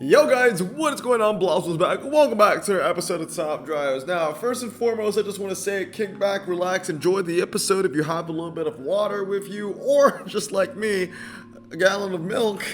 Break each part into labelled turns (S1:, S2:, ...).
S1: Yo guys, what is going on? Blossom's back. Welcome back to our episode of Top Drives. Now, first and foremost, I just want to say, kick back, relax, enjoy the episode if you have a little bit of water with you, or just like me, a gallon of milk.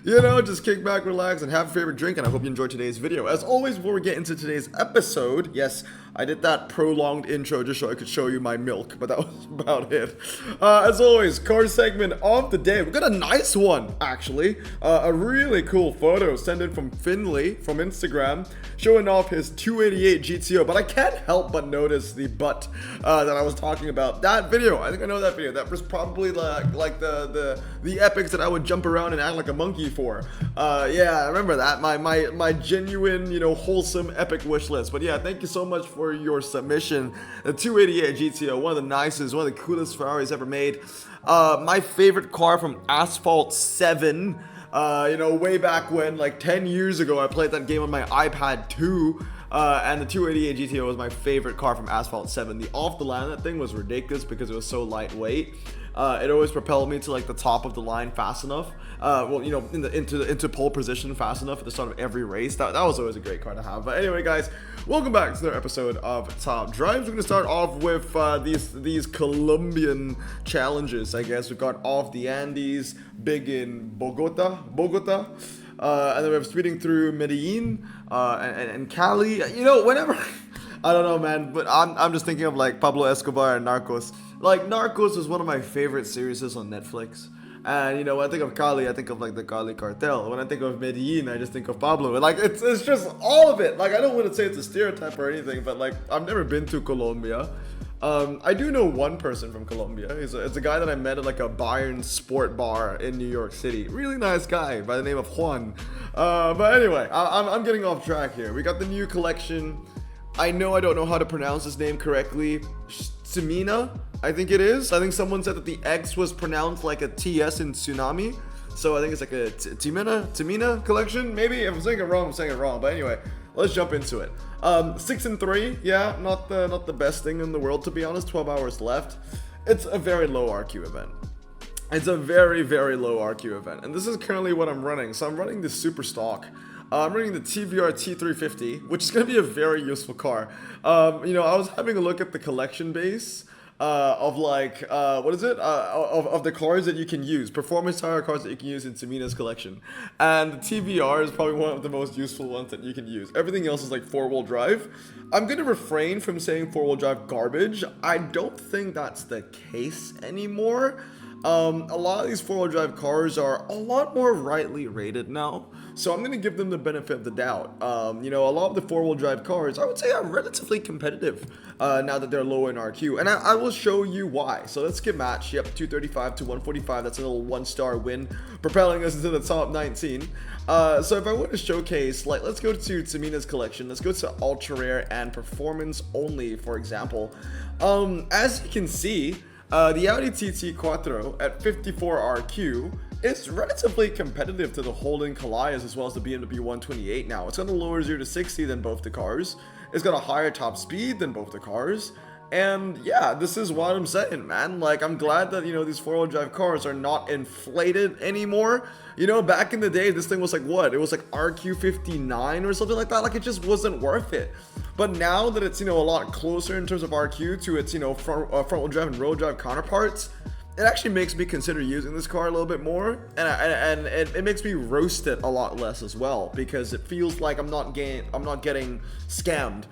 S1: Just kick back, relax, and have a favorite drink, and I hope you enjoyed today's video. As always, before we get into today's episode, yes, I did that prolonged intro just so I could show you my milk, but that was about it. As always, car segment of the day. We got a nice one, actually. A really cool photo sent in from Finley from Instagram, showing off his 288 GTO. But I can't help but notice the butt that I was talking about. That video, I think I know that video. That was probably like the epics that I would jump around and act like a monkey for. Yeah, I remember that. My genuine, wholesome epic wish list. But yeah, thank you so much for your submission. The 288 GTO, one of the nicest, one of the coolest Ferraris ever made. My favorite car from Asphalt 7. Way back when, like 10 years ago, I played that game on my iPad 2. And the 288 GTO was my favorite car from Asphalt 7. The off the line of that thing was ridiculous because it was so lightweight. It always propelled me to like the top of the line fast enough. Into pole position fast enough at the start of every race. That was always a great car to have. But anyway, guys, welcome back to another episode of Top Drives. We're gonna start off with these Colombian challenges. I guess we've got Off the Andes, big in Bogota. And then we're speeding through Medellin and Cali. Whenever I don't know, man, but I'm just thinking of like Pablo Escobar and Narcos. Like Narcos was one of my favorite series on Netflix. And when I think of Cali, I think of like the Cali cartel. When I think of Medellin, I just think of Pablo. And like it's just all of it. Like I don't want to say it's a stereotype or anything, but like I've never been to Colombia. I do know one person from Colombia. It's a guy that I met at like a Bayern sport bar in New York City. Really nice guy by the name of Juan. But anyway, I'm getting off track here. We got the new collection. I don't know how to pronounce his name correctly. Semina, I think it is. I think someone said that the X was pronounced like a TS in tsunami. So I think it's like a Timina collection. Maybe if I'm saying it wrong, I'm saying it wrong. But anyway, let's jump into it. 6 and 3, yeah, not the best thing in the world, to be honest. 12 hours left. It's a very low RQ event. It's a very, very low RQ event. And this is currently what I'm running. So I'm running the super stock. I'm running the TVR T350, which is going to be a very useful car. I was having a look at the collection base of like, of the cars that you can use, performance tire cars that you can use in Semina's collection. And the TVR is probably one of the most useful ones that you can use. Everything else is like 4-wheel drive. I'm going to refrain from saying 4-wheel drive garbage. I don't think that's the case anymore. A lot of these 4-wheel drive cars are a lot more rightly rated now, so I'm going to give them the benefit of the doubt. A lot of the 4-wheel drive cars, I would say, are relatively competitive now that they're low in RQ, and I will show you why. So let's get matched. Yep, 235 to 145, that's a little 1-star win, propelling us into the top 19. So if I were to showcase, like, let's go to Semina's collection, let's go to ultra rare and performance only, for example. As you can see, the Audi TT Quattro at 54 RQ is relatively competitive to the Holden Colias as well as the BMW 128 now. It's got a lower 0 to 60 than both the cars. It's got a higher top speed than both the cars. And yeah, this is what I'm saying, man. Like, I'm glad that, these 4-wheel drive cars are not inflated anymore. Back in the day, this thing was like, what? It was like RQ59 or something like that. Like, it just wasn't worth it. But now that it's, a lot closer in terms of RQ to its, front-wheel drive and rear-wheel drive counterparts, it actually makes me consider using this car a little bit more, and it makes me roast it a lot less as well, because it feels like I'm not getting scammed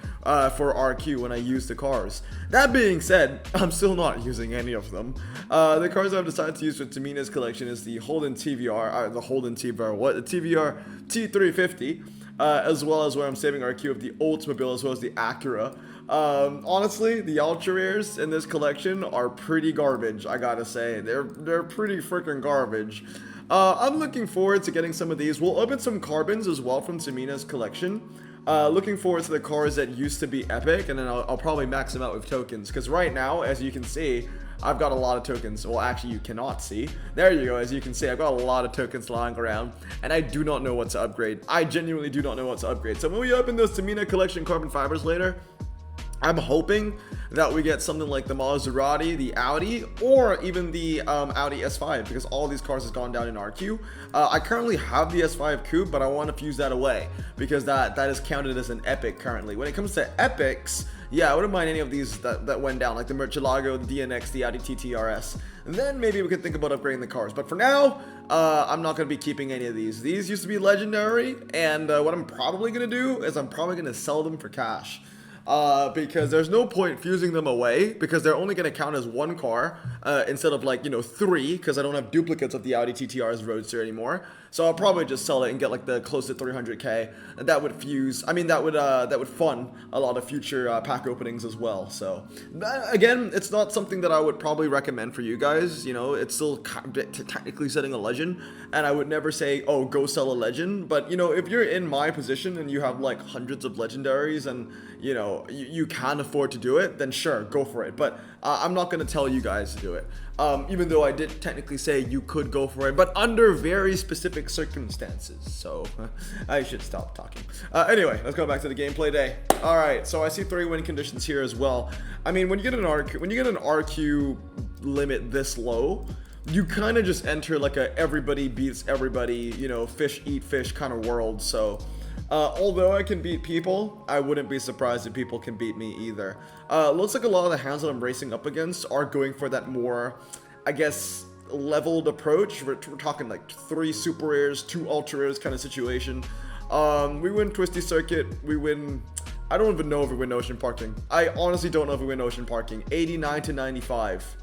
S1: for RQ when I use the cars. That being said, I'm still not using any of them. The cars I've decided to use with Tamina's collection is the Holden TVR, the TVR T350. As well as where I'm saving RQ of the Oldsmobile as well as the Acura. Honestly, the ultra rares in this collection are pretty garbage, I gotta say. They're pretty freaking garbage. I'm looking forward to getting some of these. We'll open some carbons as well from Semina's collection. Looking forward to the cars that used to be epic, and then I'll probably max them out with tokens, because right now, as you can see, I've got a lot of tokens. Well, actually, you cannot see. There you go. As you can see, I've got a lot of tokens lying around, and I do not know what to upgrade. I genuinely do not know what to upgrade. So when we open those Semina collection carbon fibers later, I'm hoping that we get something like the Maserati, the Audi, or even the Audi S5, because all these cars has gone down in RQ. I currently have the S5 Coupe, but I want to fuse that away because that is counted as an epic currently. When it comes to epics, yeah, I wouldn't mind any of these that went down, like the Murcielago, the DNX, the Audi TT RS. And then maybe we could think about upgrading the cars. But for now, I'm not going to be keeping any of these. These used to be legendary, and what I'm probably going to do is I'm probably going to sell them for cash. Because there's no point fusing them away because they're only going to count as one car instead of like, 3, because I don't have duplicates of the Audi TTR's Roadster anymore. So I'll probably just sell it and get like the close to 300k, and that would fuse. I mean, that would fund a lot of future pack openings as well. So again, it's not something that I would probably recommend for you guys. It's still technically setting a legend, and I would never say, oh, go sell a legend. But if you're in my position and you have like hundreds of legendaries and you can afford to do it, then sure, go for it. But I'm not going to tell you guys to do it. Even though I did technically say you could go for it, but under very specific circumstances. So I should stop talking. Anyway, let's go back to the gameplay day. All right, so I see 3 win conditions here as well. I mean, when you get an RQ limit this low, you kind of just enter like a everybody beats everybody, fish eat fish kind of world. So although I can beat people, I wouldn't be surprised if people can beat me either. Looks like a lot of the hands that I'm racing up against are going for that more, I guess, leveled approach. We're talking like 3 super rares, 2 ultra rares kind of situation. We win Twisty Circuit, we win... I don't even know if we win Ocean Parking. I honestly don't know if we win Ocean Parking. 89 to 95.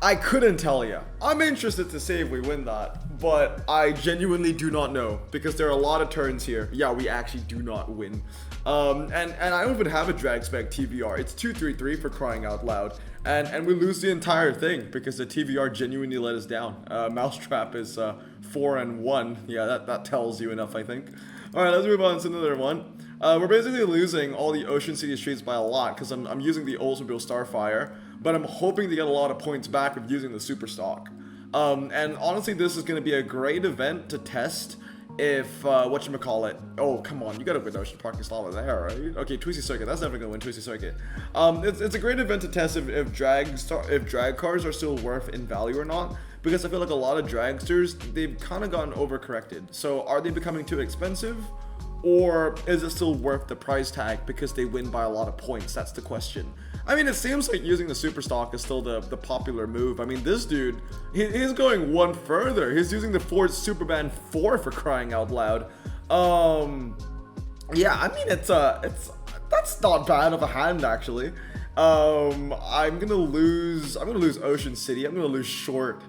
S1: I couldn't tell you. I'm interested to see if we win that, but I genuinely do not know because there are a lot of turns here. Yeah, we actually do not win. And I don't even have a drag spec TVR. It's 233 for crying out loud. And we lose the entire thing because the TVR genuinely let us down. Mousetrap is 4-1. Yeah, that tells you enough, I think. All right, let's move on to another one. We're basically losing all the Ocean City streets by a lot because I'm using the Oldsmobile Starfire, but I'm hoping to get a lot of points back with using the Super Stock. And honestly, this is going to be a great event to test if, whatchamacallit, oh, come on, you gotta win Ocean Parking Slot there, right? Okay, Twisty Circuit, that's never gonna win Twisty Circuit. It's a great event to test if drag cars are still worth in value or not, because I feel like a lot of dragsters, they've kind of gotten overcorrected. So are they becoming too expensive? Or is it still worth the price tag because they win by a lot of points? That's the question. I mean, it seems like using the Super Stock is still the popular move. I mean, this dude, he's going one further. He's using the Ford Superman 4 for crying out loud. Yeah, I mean, that's not bad of a hand actually. I'm gonna lose Ocean City. I'm gonna lose Short,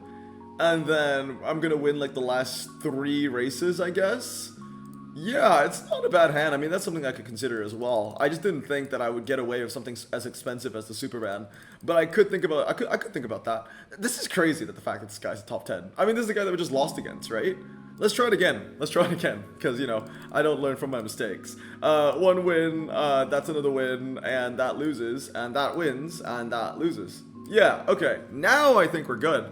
S1: and then I'm gonna win like the last 3 races, I guess. Yeah, it's not a bad hand. I mean, that's something I could consider as well. I just didn't think that I would get away with something as expensive as the Superman. But I could think about I could think about that. This is crazy that the fact that this guy's a top 10. I mean, this is the guy that we just lost against, right? Let's try it again. Because, I don't learn from my mistakes. 1 win, that's another win, and that loses, and that wins, and that loses. Yeah, okay. Now I think we're good.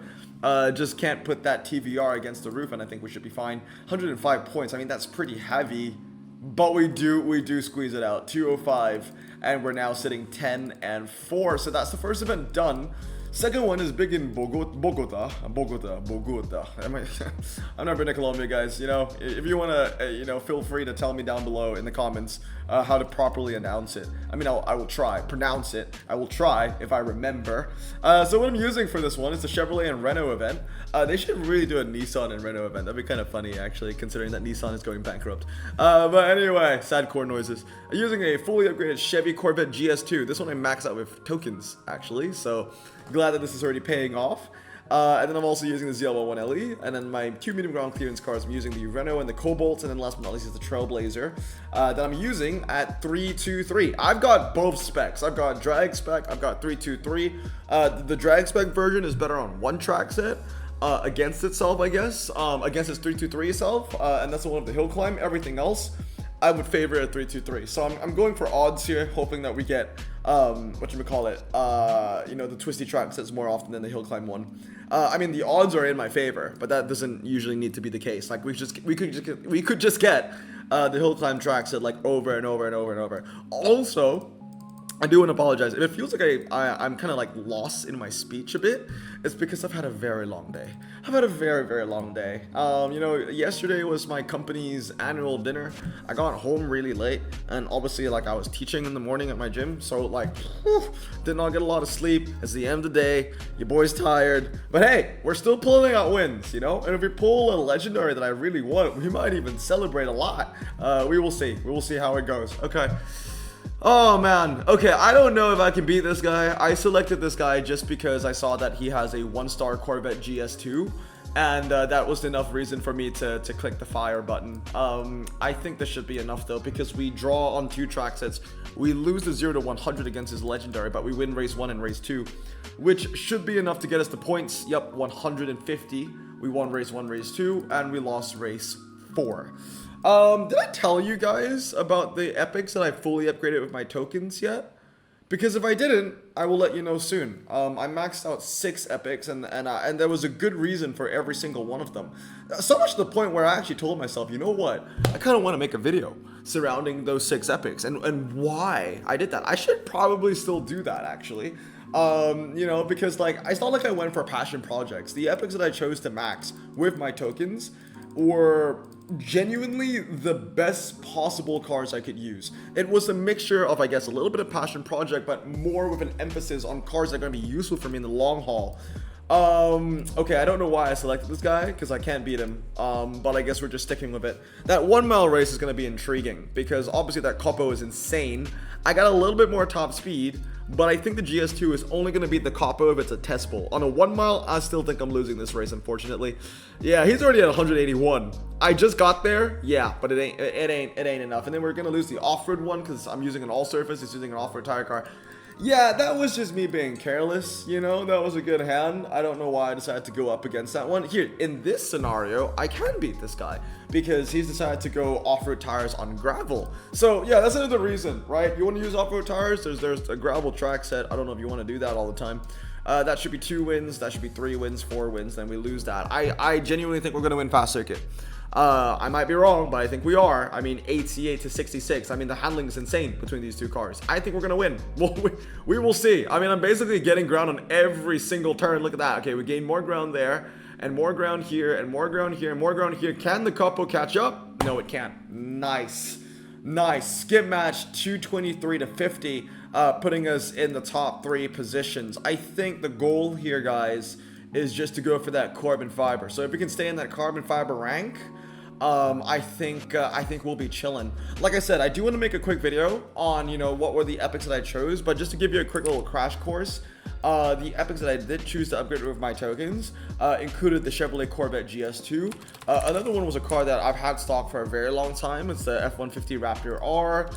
S1: Just can't put that TVR against the roof, and I think we should be fine. 105 points. I mean, that's pretty heavy, but we do squeeze it out. 205, and we're now sitting 10-4. So that's the first event done. Second one is big in Bogota. I've never been to Colombia, guys. If you want to, feel free to tell me down below in the comments how to properly announce it. I mean, I will try. Pronounce it. I will try if I remember. So what I'm using for this one is the Chevrolet and Renault event. They should really do a Nissan and Renault event. That'd be kind of funny, actually, considering that Nissan is going bankrupt. But anyway, sad core noises. I'm using a fully upgraded Chevy Corvette GS2. This one I maxed out with tokens, actually. So glad that this is already paying off. And then I'm also using the ZL11LE, and then my 2 medium ground clearance cars, I'm using the Renault and the Cobalt, and then last but not least is the Trailblazer that I'm using at 323. I've got both specs. I've got drag spec, I've got 323. The drag spec version is better on one track set against itself, I guess, against its 323 itself, and that's the one of the hill climb. Everything else I would favor a 323. So I'm going for odds here, hoping that we get the twisty track sets more often than the hill climb one. I mean, the odds are in my favor, but that doesn't usually need to be the case. Like we could just get the hill climb track set like over and over and over and over. Also, I do want to apologize. If it feels like I'm kind of like lost in my speech a bit, it's because I've had a very long day. I've had a very, very long day. You know, yesterday was my company's annual dinner. I got home really late, and obviously, like, I was teaching in the morning at my gym, so, like, did not get a lot of sleep. It's the end of the day. Your boy's tired. But hey, we're still pulling out wins, you know? And if we pull a legendary that I really want, we might even celebrate a lot. We will see. We will see how it goes. Okay. Oh man, okay, I don't know if I can beat this guy. I selected this guy just because I saw that he has a 1-star Corvette GS2, and that was enough reason for me to click the fire button. I think this should be enough though, because we draw on 2 track sets. We lose the 0 to 100 against his legendary, but we win race 1 and race 2, which should be enough to get us the points. Yep, 150. We won race 1, race 2, and we lost race 4. Did I tell you guys about the epics that I fully upgraded with my tokens yet? Because if I didn't, I will let you know soon. I maxed out 6 epics, and there was a good reason for every single one of them. So much to the point where I actually told myself, you know what? I kind of want to make a video surrounding those 6 epics and why I did that. I should probably still do that, actually. You know, because like, it's not like I went for passion projects. The epics that I chose to max with my tokens were genuinely the best possible cars I could use. It was a mixture of, I guess, a little bit of passion project, but more with an emphasis on cars that are going to be useful for me in the long haul. Okay, I don't know why I selected this guy, because I can't beat him, but I guess we're just sticking with it. That 1 mile race is going to be intriguing, because obviously that Capo is insane. I got a little bit more top speed, but I think the GS2 is only going to beat the Capo if it's a test bowl. On a 1 mile, I still think I'm losing this race, unfortunately. Yeah, he's already at 181. I just got there, yeah, but it ain't enough. And then we're going to lose the off-road one, because I'm using an all-surface, he's using an off-road tire car. Yeah, that was just me being careless, you know, that was a good hand. I don't know why I decided to go up against that one. Here, in this scenario, I can beat this guy because he's decided to go off-road tires on gravel. So yeah, that's another reason, right? You want to use off-road tires, there's a gravel track set. I don't know if you want to do that all the time. That should be 2 wins, that should be 3 wins, 4 wins, then we lose that. I genuinely think we're going to win fast circuit. I might be wrong, but I think we are. I mean, 88 to 66. I mean, the handling is insane between these 2 cars. I think we're going to win. We will see. I mean, I'm basically getting ground on every single turn. Look at that. Okay, we gained more ground there, and more ground here, and more ground here, and more ground here. Can the Capo catch up? No, it can't. Nice. Nice. Skip match 223 to 50, putting us in the top 3 positions. I think the goal here, guys, is just to go for that carbon fiber. So if we can stay in that carbon fiber rank, I think we'll be chilling. Like I said, I do want to make a quick video on, you know, what were the epics that I chose, but just to give you a quick little crash course, the epics that I did choose to upgrade with my tokens included the Chevrolet Corvette GS2. Another one was a car that I've had stock for a very long time. It's the F-150 Raptor R.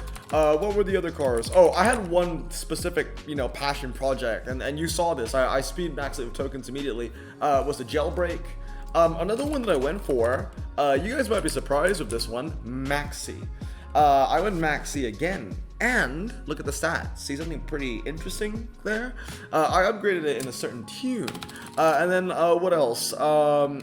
S1: What were the other cars? Oh, I had one specific, you know, passion project, and you saw this. I speed maxed it with tokens immediately. Was the Jailbreak. Another one that I went for, you guys might be surprised with this one, Maxi. I went Maxi again, and look at the stats. See something pretty interesting there? I upgraded it in a certain tune. And then what else? I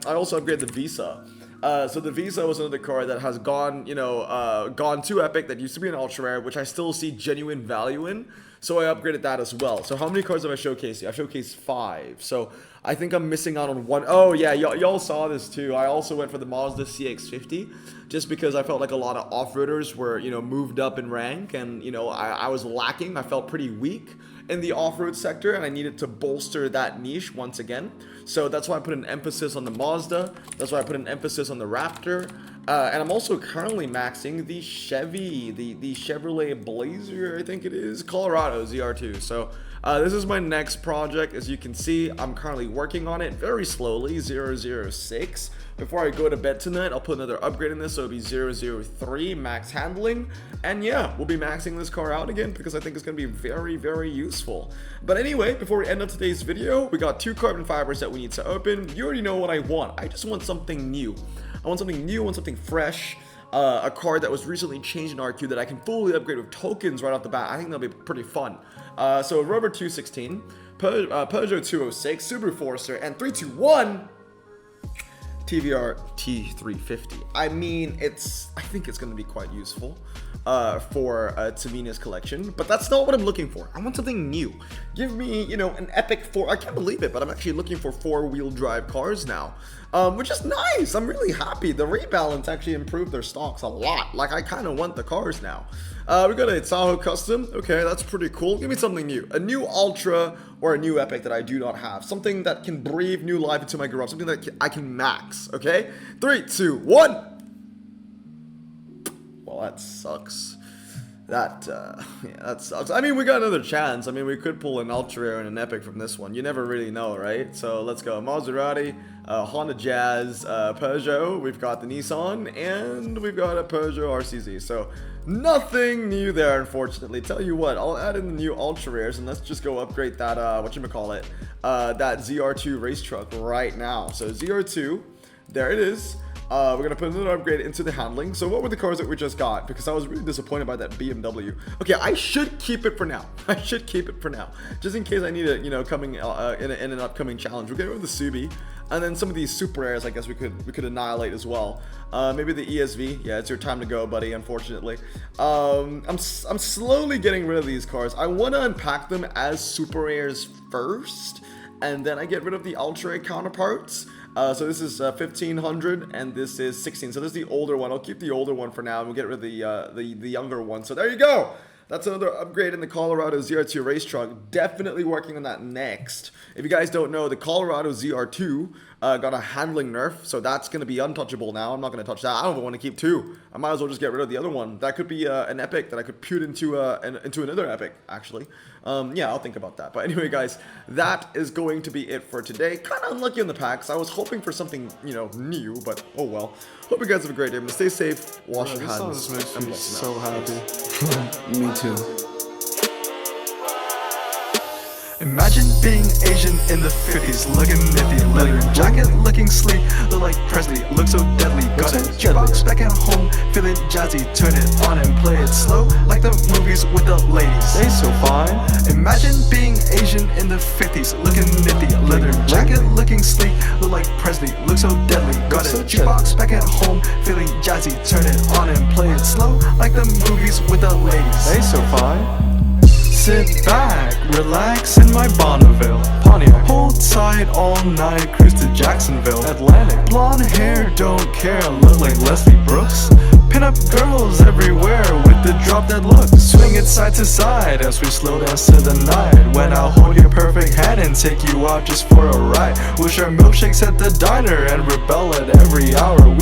S1: also upgraded the Visa. So the Visa was another car that has gone, you know, gone to Epic that used to be an ultra rare, which I still see genuine value in. So I upgraded that as well. So how many cars have I showcased here? I've showcased 5. So I think I'm missing out on 1. Oh yeah, y'all saw this too. I also went for the Mazda CX-50 just because I felt like a lot of off-roaders were, you know, moved up in rank, and, you know, I was lacking. I felt pretty weak in the off-road sector, and I needed to bolster that niche once again. So that's why I put an emphasis on the Mazda. That's why I put an emphasis on the Raptor. And I'm also currently maxing the Chevy, the Chevrolet Blazer, I think it is, Colorado ZR2. So this is my next project. As you can see, I'm currently working on it very slowly, 006. Before I go to bed tonight, I'll put another upgrade in this, so it'll be 003 max handling. And yeah, we'll be maxing this car out again because I think it's going to be very, very useful. But anyway, before we end up today's video, we got 2 carbon fibers that we need to open. You already know what I want. I just want something new. I want something new, I want something fresh. A card that was recently changed in RQ that I can fully upgrade with tokens right off the bat. I think that'll be pretty fun. So Rover 216, Peugeot 206, Subaru Forester, and 321. TVR T350. I mean, I think it's going to be quite useful for Tamina's collection, but that's not what I'm looking for. I want something new. Give me, you know, an epic I can't believe it, but I'm actually looking for 4-wheel drive cars now, which is nice. I'm really happy. The rebalance actually improved their stocks a lot. Like, I kind of want the cars now. We got a Tahoe Custom. Okay, that's pretty cool. Give me something new. A new Ultra or a new Epic that I do not have. Something that can breathe new life into my garage. Something that I can max. Okay? 3, 2, 1. Well, that sucks. That sucks. I mean, we got another chance. I mean, we could pull an Ultra and an Epic from this one. You never really know, right? So let's go. Maserati, Honda Jazz, Peugeot. We've got the Nissan, and we've got a Peugeot RCZ. So nothing new there, unfortunately. Tell you what, I'll add in the new Ultra Rares, and let's just go upgrade that, whatchamacallit, that ZR2 race truck right now. So ZR2, there it is. We're going to put another upgrade into the handling. So what were the cars that we just got? Because I was really disappointed by that BMW. Okay, I should keep it for now. I should keep it for now. Just in case I need it, you know, coming in an upcoming challenge. We'll get rid of the Subi. And then some of these super airs, I guess we could annihilate as well. Maybe the ESV. Yeah, it's your time to go, buddy, unfortunately. I'm slowly getting rid of these cars. I want to unpack them as super airs first. And then I get rid of the Ultra counterparts. So this is 1500 and this is 16. So this is the older one. I'll keep the older one for now and we'll get rid of the younger one. So there you go. That's another upgrade in the Colorado ZR2 race truck. Definitely working on that next. If you guys don't know, the Colorado ZR2 got a handling nerf, so that's going to be untouchable now. I'm not going to touch that. I don't even want to keep two. I might as well just get rid of the other one. That could be an epic that I could put into another epic, actually. Yeah, I'll think about that. But anyway, guys, that is going to be it for today. Kind of unlucky on the packs. I was hoping for something, you know, new, but oh well. Hope you guys have a great day. Stay safe, wash your hands,
S2: and me so happy. Me too. Imagine being Asian in the 50s, looking nifty, leather jacket, looking sleek, look like Presley, look so deadly. Got a jukebox back at home, feeling jazzy, turn it on and play it slow, like the movies with the ladies. They so fine. Imagine being Asian in the 50s, looking nifty, leather jacket, looking sleek, look like Presley, look so deadly. Got a jukebox back at home, feeling jazzy, turn it on and play it slow, like the movies with the ladies. They so fine. Sit back, relax in my Bonneville Pontiac. Hold tight all night, cruise to Jacksonville Atlantic. Blonde hair, don't care, look like Leslie Brooks. Pin up girls everywhere with the drop that look. Swing it side to side as we slow dance to the night. When I'll hold your perfect hand and take you out just for a ride. We'll share milkshakes at the diner and rebel at every hour. We